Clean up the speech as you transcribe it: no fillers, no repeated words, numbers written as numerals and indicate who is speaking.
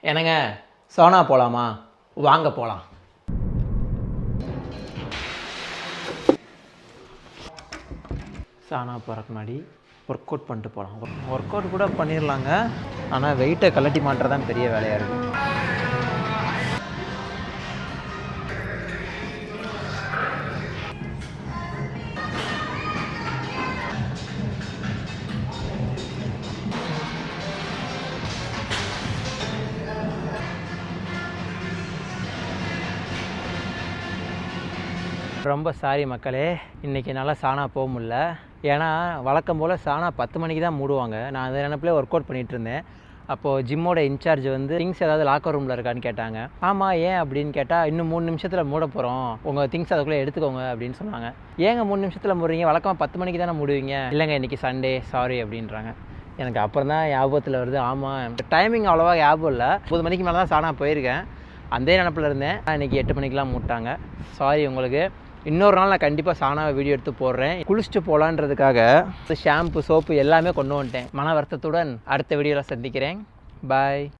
Speaker 1: என்னங்க சோனா போகலாமா? வாங்க போகலாம். சானா போகிறக்கு முன்னாடி ஒர்க் அவுட் பண்ணிட்டு போகலாம். ஒர்க் அவுட் கூட பண்ணிடலாங்க, ஆனால் வெயிட்டை கழட்டி மாட்டுறதான் பெரிய வேலையாக இருக்குது. ரொம்ப சாரி மக்களே, இன்றைக்கி என்னால் சானா போக முடியல. ஏன்னா வழக்கம் போல் சானா 10 மணிக்கு தான் மூடுவாங்க. நான் அந்த நினைப்பிலே ஒர்க் அவுட் பண்ணிகிட்டு இருந்தேன். அப்போது ஜிம்மோட இன்சார்ஜ் வந்து திங்ஸ் ஏதாவது லாக்கர் ரூமில் இருக்கான்னு கேட்டாங்க. ஆமாம், ஏன் அப்படின்னு கேட்டால், இன்னும் 3 நிமிஷத்தில் மூட போகிறோம், உங்கள் திங்ஸ் அதுக்குள்ளே எடுத்துக்கோங்க அப்படின்னு சொன்னாங்க. ஏங்க 3 நிமிஷத்தில் மூடுறீங்க? வழக்கமாக 10 மணிக்கு தானே மூடுவீங்க. இல்லைங்க இன்றைக்கி சண்டே, சாரி அப்படின்றாங்க. எனக்கு அப்புறம் தான் ஞாபகத்தில் வருது, ஆமாம் டைமிங் அவ்வளோவா ஞாபகம் இல்லை. 9 மணிக்கு மேலே தான் சானா போயிருக்கேன். அந்த நினப்பில் இருந்தேன். இன்றைக்கி 8 மணிக்கெலாம் மூட்டாங்க. சாரி உங்களுக்கு. இன்னொரு நாள் நான் கண்டிப்பாக சானாவை வீடியோ எடுத்து போடுறேன். குளிச்சுட்டு போகலான்றதுக்காக ஷாம்பு, சோப்பு எல்லாமே கொண்டு வந்துட்டேன். மன வருத்தத்துடன் அடுத்த வீடியோவில் சந்திக்கிறேன். பாய்.